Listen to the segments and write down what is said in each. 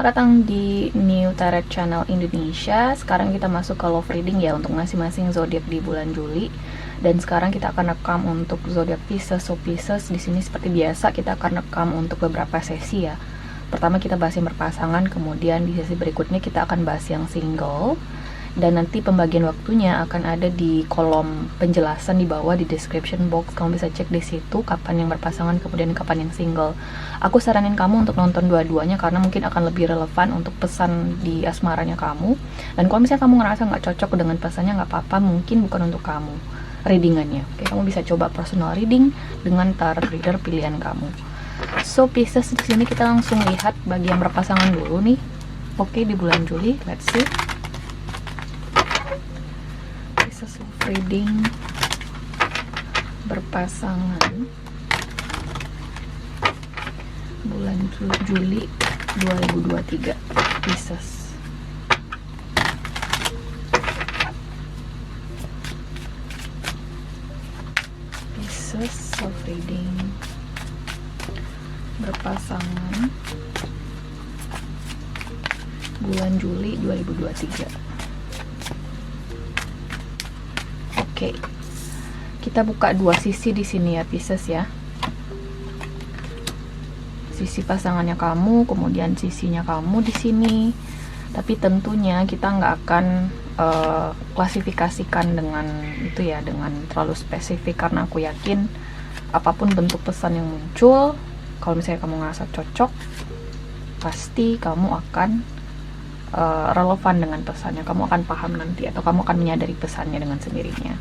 Selamat datang di New Tarot Channel Indonesia. Sekarang kita masuk ke love reading ya untuk masing-masing zodiak di bulan Juli. Dan sekarang kita akan rekam untuk zodiak Pisces. So Pisces di sini seperti biasa kita akan rekam untuk beberapa sesi ya. Pertama kita bahas yang berpasangan, kemudian di sesi berikutnya kita akan bahas yang single. Dan nanti pembagian waktunya akan ada di kolom penjelasan di bawah di description box. Kamu bisa cek di situ kapan yang berpasangan kemudian kapan yang single. Aku saranin kamu untuk nonton dua-duanya karena mungkin akan lebih relevan untuk pesan di asmaranya kamu. Dan kalau misalnya kamu ngerasa nggak cocok dengan pesannya, nggak apa-apa, mungkin bukan untuk kamu readingannya. Oke, kamu bisa coba personal reading dengan tarot reader pilihan kamu. So Pisces, di sini kita langsung lihat bagi yang berpasangan dulu nih. Oke, di bulan Juli, let's see. Reading berpasangan bulan Juli 2023 Pisces. Pisces self reading berpasangan bulan Juli 2023. Oke, kita buka dua sisi di sini ya Pisces ya. Sisi pasangannya kamu, kemudian sisinya kamu di sini. Tapi tentunya kita nggak akan klasifikasikan dengan itu ya, dengan terlalu spesifik karena aku yakin apapun bentuk pesan yang muncul, kalau misalnya kamu ngerasa cocok, pasti kamu akan relevan dengan pesannya, kamu akan paham nanti atau kamu akan menyadari pesannya dengan sendirinya.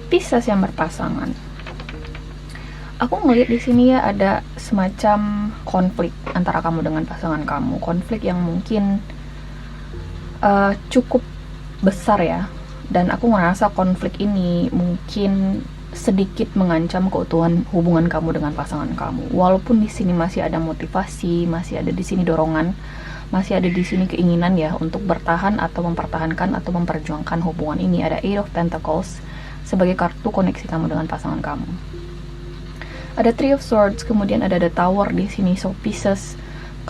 Pisces yang berpasangan, aku ngelihat di sini ya ada semacam konflik antara kamu dengan pasangan kamu, konflik yang mungkin cukup besar ya, dan aku ngerasa konflik ini mungkin sedikit mengancam keutuhan hubungan kamu dengan pasangan kamu. Walaupun di sini masih ada motivasi, masih ada di sini dorongan, masih ada di sini keinginan ya untuk bertahan atau mempertahankan atau memperjuangkan hubungan ini. Ada Eight of Pentacles sebagai kartu koneksi kamu dengan pasangan kamu. Ada Three of Swords, kemudian ada The Tower di sini. So Pisces,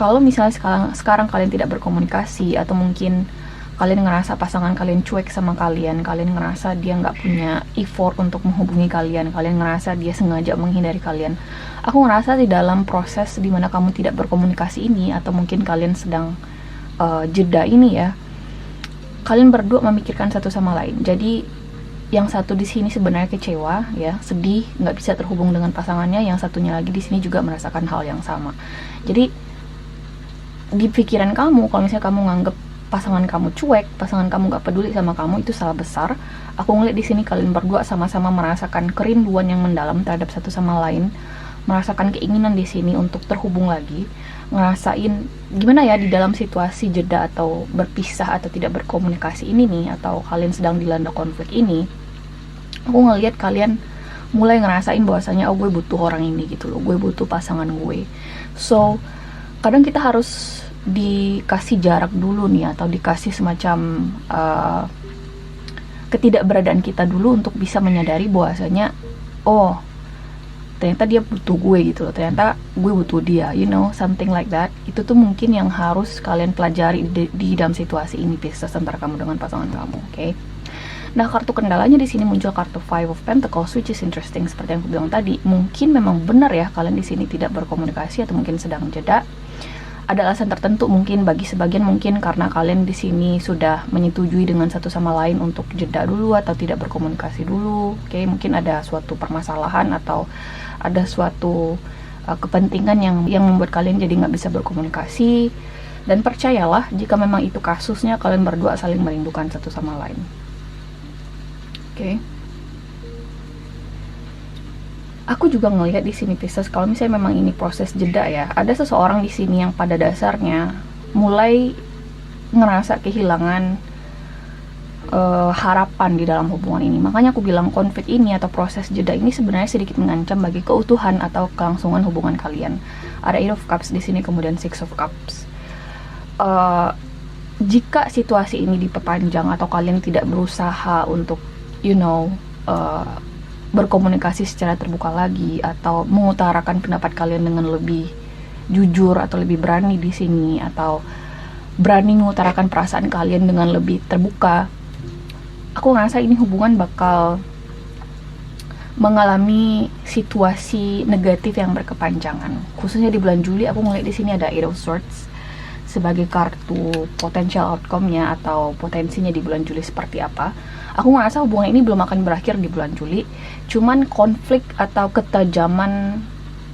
kalau misalnya sekarang kalian tidak berkomunikasi atau mungkin kalian ngerasa pasangan kalian cuek sama kalian ngerasa dia nggak punya effort untuk menghubungi kalian ngerasa dia sengaja menghindari kalian. Aku ngerasa di dalam proses dimana kamu tidak berkomunikasi ini, atau mungkin kalian sedang jeda ini ya, kalian berdua memikirkan satu sama lain. Jadi yang satu di sini sebenarnya kecewa ya, sedih, nggak bisa terhubung dengan pasangannya. Yang satunya lagi di sini juga merasakan hal yang sama. Jadi di pikiran kamu, kalau misalnya kamu nganggep pasangan kamu cuek, pasangan kamu gak peduli sama kamu, itu salah besar. Aku ngeliat di sini kalian berdua sama-sama merasakan kerinduan yang mendalam terhadap satu sama lain, merasakan keinginan di sini untuk terhubung lagi, ngerasain gimana ya di dalam situasi jeda atau berpisah atau tidak berkomunikasi ini nih, atau kalian sedang dilanda konflik ini. Aku ngeliat kalian mulai ngerasain bahwasanya gue butuh orang ini gitu loh, gue butuh pasangan gue. So kadang kita harus dikasih jarak dulu nih, atau dikasih semacam ketidakberadaan kita dulu untuk bisa menyadari bahwasanya oh ternyata dia butuh gue gitu loh, ternyata gue butuh dia, you know, something like that. Itu tuh mungkin yang harus kalian pelajari di dalam situasi ini Pisces, antara kamu dengan pasangan kamu. Oke. Nah, kartu kendalanya di sini muncul kartu Five of Pentacles, which is interesting. Seperti yang aku bilang tadi, mungkin memang benar ya kalian di sini tidak berkomunikasi atau mungkin sedang jeda. Ada alasan tertentu, mungkin bagi sebagian mungkin karena kalian di sini sudah menyetujui dengan satu sama lain untuk jeda dulu atau tidak berkomunikasi dulu. Oke, mungkin ada suatu permasalahan atau ada suatu kepentingan yang membuat kalian jadi nggak bisa berkomunikasi. Dan percayalah, jika memang itu kasusnya, kalian berdua saling merindukan satu sama lain. Oke. Aku juga ngelihat di sini Pisces, kalau misalnya memang ini proses jeda ya, ada seseorang di sini yang pada dasarnya mulai ngerasa kehilangan harapan di dalam hubungan ini. Makanya aku bilang konflik ini atau proses jeda ini sebenarnya sedikit mengancam bagi keutuhan atau kelangsungan hubungan kalian. Ada Eight of Cups di sini, kemudian Six of Cups. Jika situasi ini diperpanjang atau kalian tidak berusaha untuk berkomunikasi secara terbuka lagi atau mengutarakan pendapat kalian dengan lebih jujur atau lebih berani di sini, atau berani mengutarakan perasaan kalian dengan lebih terbuka, aku ngerasa ini hubungan bakal mengalami situasi negatif yang berkepanjangan. Khususnya di bulan Juli, aku ngeliat di sini ada Eight of Swords sebagai kartu potential outcome-nya atau potensinya di bulan Juli seperti apa. Aku ngerasa hubungan ini belum akan berakhir di bulan Juli, cuman konflik atau ketajaman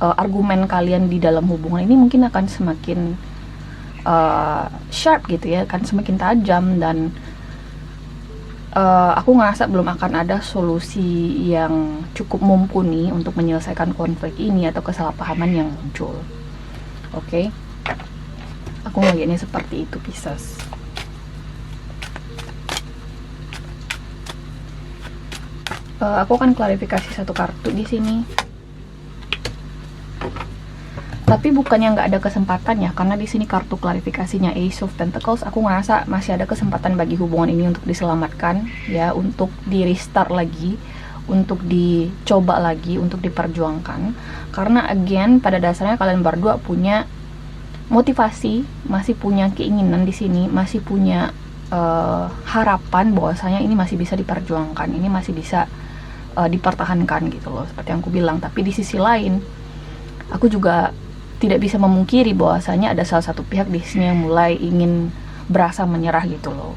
argumen kalian di dalam hubungan ini mungkin akan semakin sharp gitu ya, akan semakin tajam, dan aku ngerasa belum akan ada solusi yang cukup mumpuni untuk menyelesaikan konflik ini atau kesalahpahaman yang muncul. Oke, aku ngeliatnya seperti itu, Pisces. Aku akan klarifikasi satu kartu di sini. Tapi bukannya nggak ada kesempatan ya, karena di sini kartu klarifikasinya Ace of Pentacles. Aku ngerasa masih ada kesempatan bagi hubungan ini untuk diselamatkan, ya, untuk di restart lagi, untuk dicoba lagi, untuk diperjuangkan. Karena again, pada dasarnya kalian berdua punya motivasi, masih punya keinginan di sini, masih punya harapan bahwasanya ini masih bisa diperjuangkan, ini masih bisa dipertahankan gitu loh, seperti yang aku bilang. Tapi di sisi lain, aku juga tidak bisa memungkiri bahwasanya ada salah satu pihak di sini yang mulai ingin berasa menyerah gitu loh.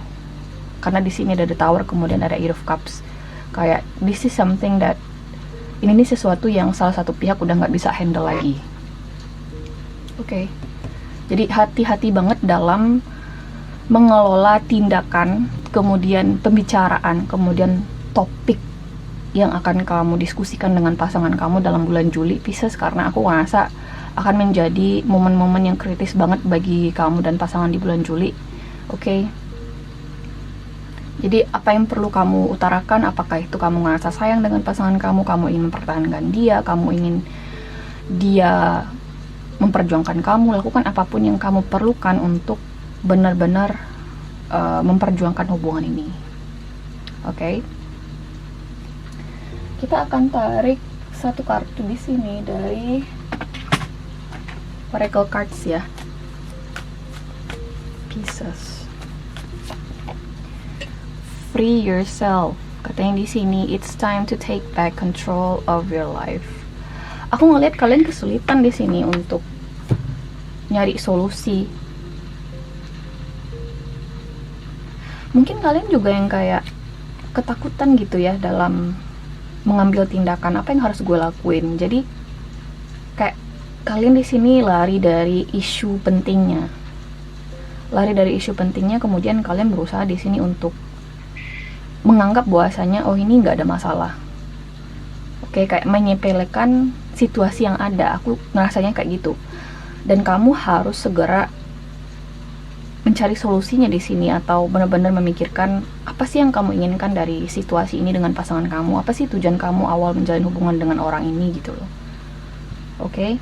Karena di sini ada The Tower, kemudian ada Eight of Cups. Kayak this is something that ini sesuatu yang salah satu pihak udah nggak bisa handle lagi. Oke. Jadi hati-hati banget dalam mengelola tindakan, kemudian pembicaraan, kemudian topik yang akan kamu diskusikan dengan pasangan kamu dalam bulan Juli, Pisces, karena aku ngerasa akan menjadi momen-momen yang kritis banget bagi kamu dan pasangan di bulan Juli. Oke. Jadi apa yang perlu kamu utarakan, apakah itu kamu ngerasa sayang dengan pasangan kamu, kamu ingin mempertahankan dia, kamu ingin dia memperjuangkan kamu, lakukan apapun yang kamu perlukan untuk benar-benar memperjuangkan hubungan ini. Oke. Kita akan tarik satu kartu di sini dari Oracle Cards ya, Pisces. Free yourself. Katanya di sini, it's time to take back control of your life. Aku ngeliat kalian kesulitan di sini untuk nyari solusi. Mungkin kalian juga yang kayak ketakutan gitu ya dalam mengambil tindakan, apa yang harus gue lakuin. Jadi kayak kalian di sini lari dari isu pentingnya, kemudian kalian berusaha di sini untuk menganggap bahwasanya oh ini nggak ada masalah. Oke, kayak menyepelekan situasi yang ada. Aku ngerasanya kayak gitu. Dan kamu harus segera mencari solusinya di sini, atau benar-benar memikirkan apa sih yang kamu inginkan dari situasi ini dengan pasangan kamu, apa sih tujuan kamu awal menjalin hubungan dengan orang ini gitu loh. Oke.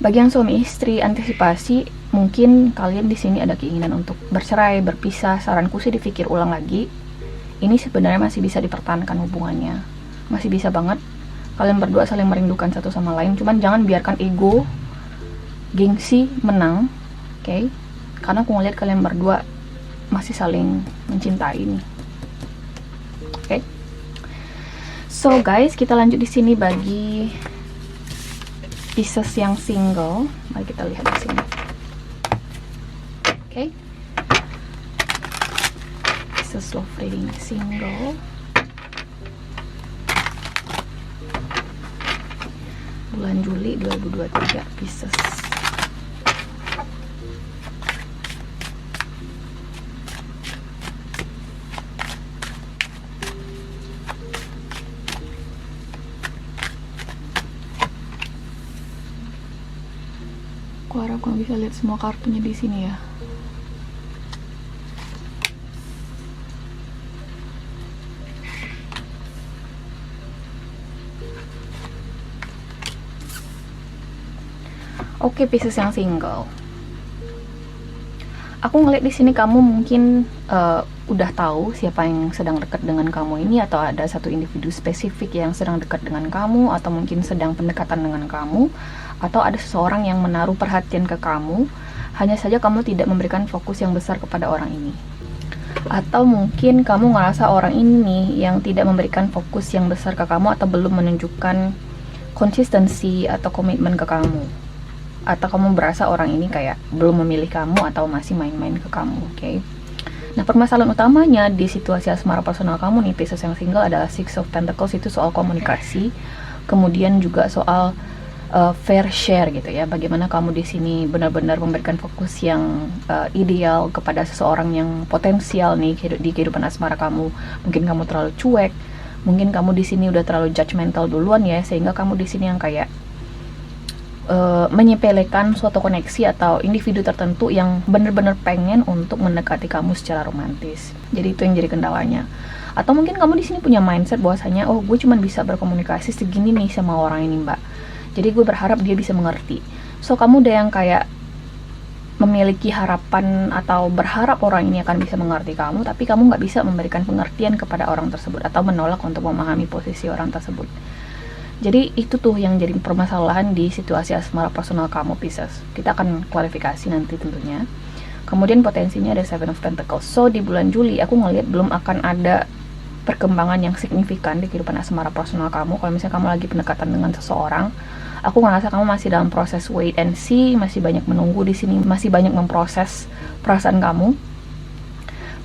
Bagi yang suami istri, antisipasi, mungkin kalian di sini ada keinginan untuk bercerai, berpisah. Saranku sih dipikir ulang lagi. Ini sebenarnya masih bisa dipertahankan hubungannya, masih bisa banget kalian berdua saling merindukan satu sama lain. Cuman jangan biarkan ego, gengsi menang. Oke. Karena aku ngeliat kalian berdua masih saling mencintai nih. Oke. So guys, kita lanjut di sini bagi Pisces yang single. Mari kita lihat di sini. Oke. Pisces love reading single. Bulan Juli 2023 Pisces. Aku harap kamu bisa lihat semua kartunya di sini ya. Oke, Pisces yang single. Aku ngeliat di sini kamu mungkin udah tahu siapa yang sedang dekat dengan kamu ini, atau ada satu individu spesifik yang sedang dekat dengan kamu, atau mungkin sedang pendekatan dengan kamu, atau ada seseorang yang menaruh perhatian ke kamu. Hanya saja kamu tidak memberikan fokus yang besar kepada orang ini. Atau mungkin kamu ngerasa orang ini yang tidak memberikan fokus yang besar ke kamu, atau belum menunjukkan konsistensi atau komitmen ke kamu, atau kamu berasa orang ini kayak belum memilih kamu atau masih main-main ke kamu. Oke. Nah, permasalahan utamanya di situasi asmara personal kamu nih, Pisces yang single, adalah Six of Pentacles. Itu soal komunikasi, kemudian juga soal fair share gitu ya. Bagaimana kamu di sini benar-benar memberikan fokus yang ideal kepada seseorang yang potensial nih di kehidupan asmara kamu. Mungkin kamu terlalu cuek, mungkin kamu di sini udah terlalu judgmental duluan ya, sehingga kamu di sini yang kayak menyepelekan suatu koneksi atau individu tertentu yang benar-benar pengen untuk mendekati kamu secara romantis. Jadi itu yang jadi kendalanya. Atau mungkin kamu di sini punya mindset bahwasanya, oh, gue cuma bisa berkomunikasi segini nih sama orang ini, Mbak. Jadi gue berharap dia bisa mengerti. So kamu udah yang kayak memiliki harapan atau berharap orang ini akan bisa mengerti kamu, tapi kamu nggak bisa memberikan pengertian kepada orang tersebut atau menolak untuk memahami posisi orang tersebut. Jadi itu tuh yang jadi permasalahan di situasi asmara personal kamu, Pisces. Kita akan klarifikasi nanti tentunya. Kemudian potensinya ada Seven of Pentacles. So di bulan Juli aku ngelihat belum akan ada perkembangan yang signifikan di kehidupan asmara personal kamu. Kalau misalnya kamu lagi pendekatan dengan seseorang, aku ngerasa kamu masih dalam proses wait and see, masih banyak menunggu di sini, masih banyak memproses perasaan kamu,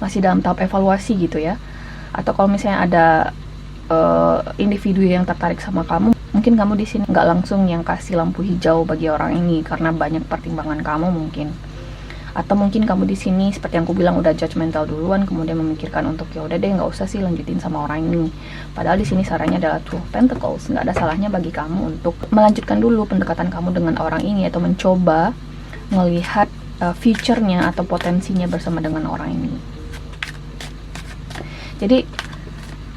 masih dalam tahap evaluasi gitu ya. Atau kalau misalnya ada individu yang tertarik sama kamu, mungkin kamu di sini nggak langsung yang kasih lampu hijau bagi orang ini karena banyak pertimbangan kamu mungkin. Atau mungkin kamu di sini seperti yang aku bilang udah judgmental duluan, kemudian memikirkan untuk ya udah deh nggak usah sih lanjutin sama orang ini. Padahal di sini sarannya adalah Two of Pentacles. Nggak ada salahnya bagi kamu untuk melanjutkan dulu pendekatan kamu dengan orang ini atau mencoba melihat future-nya atau potensinya bersama dengan orang ini. Jadi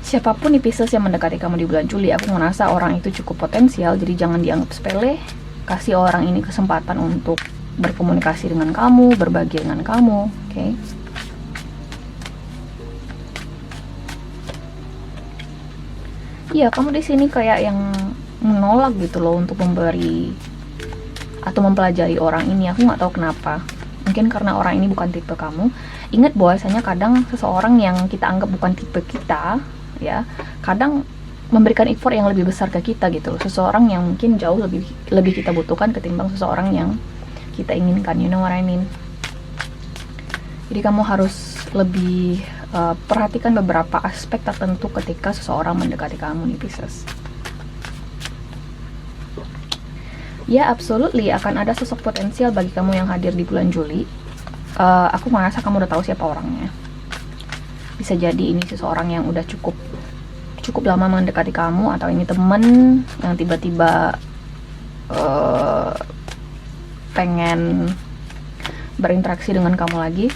siapapun nih Pisces yang mendekati kamu di bulan Juli, aku ngerasa orang itu cukup potensial, jadi jangan dianggap sepele. Kasih orang ini kesempatan untuk berkomunikasi dengan kamu, berbagi dengan kamu, oke? Iya, kamu di sini kayak yang menolak gitu loh untuk memberi atau mempelajari orang ini. Aku nggak tahu kenapa. Mungkin karena orang ini bukan tipe kamu. Ingat bahwasanya kadang seseorang yang kita anggap bukan tipe kita, ya kadang memberikan effort yang lebih besar ke kita gitu loh. Seseorang yang mungkin jauh lebih kita butuhkan ketimbang seseorang yang kita inginkan, you know what I mean. Jadi kamu harus lebih perhatikan beberapa aspek tertentu ketika seseorang mendekati kamu nih Pisces. Ya, absolutely akan ada sosok potensial bagi kamu yang hadir di bulan Juli. Aku merasa kamu udah tahu siapa orangnya. Bisa jadi ini seseorang yang udah cukup lama mendekati kamu, atau ini temen yang tiba-tiba pengen berinteraksi dengan kamu lagi.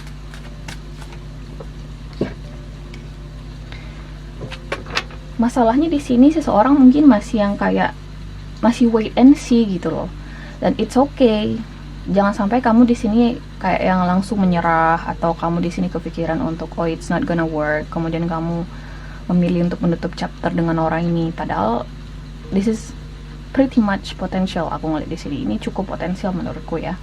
Masalahnya di sini seseorang mungkin masih yang kayak masih wait and see gitu loh. Dan it's okay. Jangan sampai kamu di sini kayak yang langsung menyerah, atau kamu di sini kepikiran untuk oh it's not gonna work, kemudian kamu memilih untuk menutup chapter dengan orang ini. Padahal this is pretty much potential. Aku ngeliat di sini ini cukup potensial menurutku ya.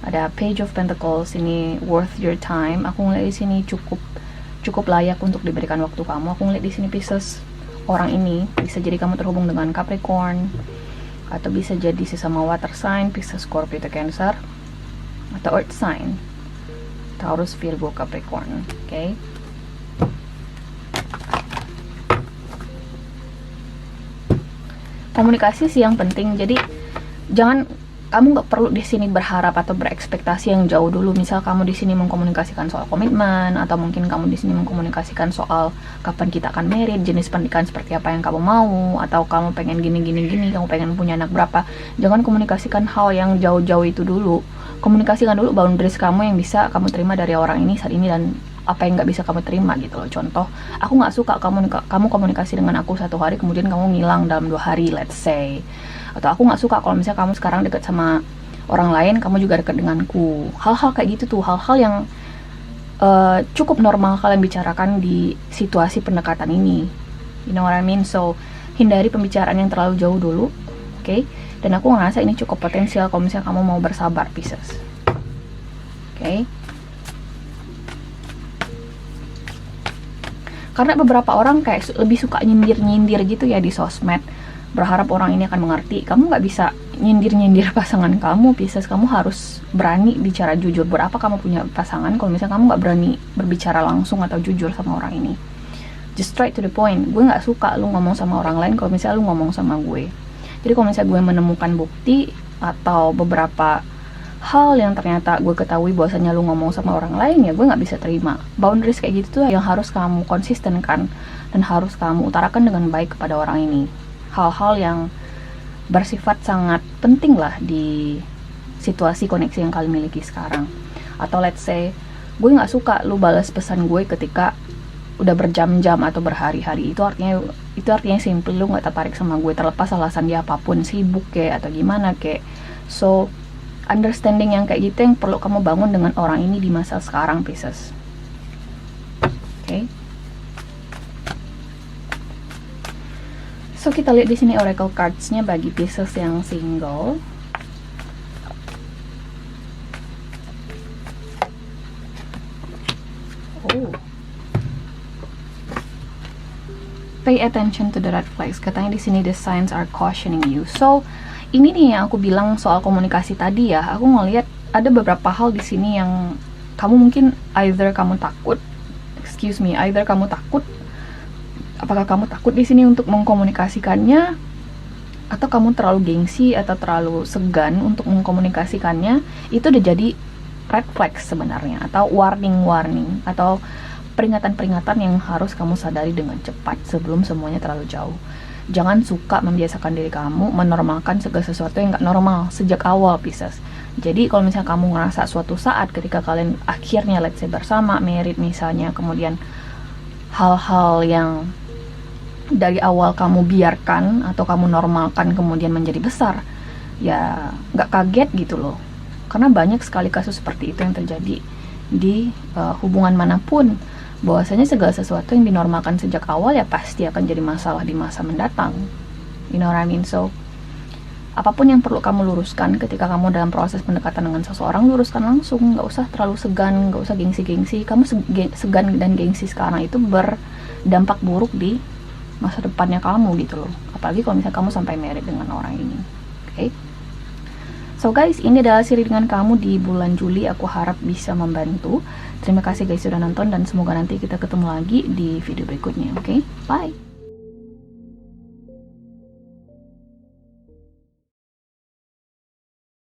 Ada Page of Pentacles, ini worth your time. Aku ngeliat di sini cukup layak untuk diberikan waktu kamu. Aku ngeliat di sini Pisces, orang ini bisa jadi kamu terhubung dengan Capricorn, atau bisa jadi sesama water sign, Pisces, Scorpio, atau Cancer, atau earth sign, Taurus, Virgo, Capricorn. Okay? Komunikasi sih yang penting. Jadi jangan, kamu nggak perlu di sini berharap atau berekspektasi yang jauh dulu. Misal kamu di sini mengkomunikasikan soal komitmen, atau mungkin kamu di sini mengkomunikasikan soal kapan kita akan married, jenis pernikahan seperti apa yang kamu mau, atau kamu pengen gini, kamu pengen punya anak berapa. Jangan komunikasikan hal yang jauh-jauh itu dulu. Komunikasikan dulu boundaries kamu yang bisa kamu terima dari orang ini saat ini, dan apa yang nggak bisa kamu terima gitu loh. Contoh, aku nggak suka kamu komunikasi dengan aku 1 hari kemudian kamu ngilang dalam 2 hari, let's say. Atau aku nggak suka kalau misalnya kamu sekarang deket sama orang lain, kamu juga dekat denganku. Hal-hal kayak gitu tuh, hal-hal yang cukup normal kalian bicarakan di situasi pendekatan ini. You know what I mean? So, hindari pembicaraan yang terlalu jauh dulu, oke? Dan aku ngerasa ini cukup potensial kalau misalnya kamu mau bersabar, Pisces. Oke? Karena beberapa orang kayak lebih suka nyindir-nyindir gitu ya di sosmed, berharap orang ini akan mengerti. Kamu nggak bisa nyindir-nyindir pasangan kamu, Pisces. Kamu harus berani bicara jujur. Buat apa kamu punya pasangan kalau misalnya kamu nggak berani berbicara langsung atau jujur sama orang ini? Just straight to the point. Gue nggak suka lu ngomong sama orang lain kalau misalnya lu ngomong sama gue. Jadi kalau misalnya gue menemukan bukti atau beberapa hal yang ternyata gue ketahui bahwasanya lu ngomong sama orang lain, ya gue nggak bisa terima. Boundaries kayak gitu tuh yang harus kamu konsistenkan dan harus kamu utarakan dengan baik kepada orang ini. Hal-hal yang bersifat sangat penting lah di situasi koneksi yang kalian miliki sekarang. Atau let's say, gue nggak suka lu balas pesan gue ketika udah berjam-jam atau berhari-hari. Itu artinya simple, lu nggak tertarik sama gue, terlepas alasan dia apapun, sibuk kayak atau gimana kayak. So, understanding yang kayak gitu yang perlu kamu bangun dengan orang ini di masa sekarang, Pisces. Oke? So, kita lihat di sini oracle cards-nya bagi Pisces yang single. Oh. Pay attention to the red flags. Katanya di sini the signs are cautioning you. So, ini nih yang aku bilang soal komunikasi tadi ya. Aku ngelihat ada beberapa hal di sini yang kamu mungkin either kamu takut, apakah kamu takut di sini untuk mengkomunikasikannya, atau kamu terlalu gengsi atau terlalu segan untuk mengkomunikasikannya. Itu udah jadi red flag sebenarnya, atau warning atau peringatan-peringatan yang harus kamu sadari dengan cepat sebelum semuanya terlalu jauh. Jangan suka membiasakan diri kamu menormalkan segala sesuatu yang gak normal sejak awal, Pisces. Jadi kalau misalnya kamu ngerasa suatu saat ketika kalian akhirnya let's say bersama, married misalnya, kemudian hal-hal yang dari awal kamu biarkan atau kamu normalkan kemudian menjadi besar, ya nggak kaget gitu loh. Karena banyak sekali kasus seperti itu yang terjadi di hubungan manapun, bahwasanya segala sesuatu yang dinormalkan sejak awal ya pasti akan jadi masalah di masa mendatang. You know what I mean? So, apapun yang perlu kamu luruskan ketika kamu dalam proses pendekatan dengan seseorang, luruskan langsung, nggak usah terlalu segan, nggak usah gengsi-gengsi. Kamu segan dan gengsi sekarang itu berdampak buruk di masa depannya kamu gitu loh. Apalagi kalau misalnya kamu sampai married dengan orang ini. Oke? So guys, ini adalah siri dengan kamu di bulan Juli. Aku harap bisa membantu. Terima kasih guys sudah nonton dan semoga nanti kita ketemu lagi di video berikutnya. Oke? Bye!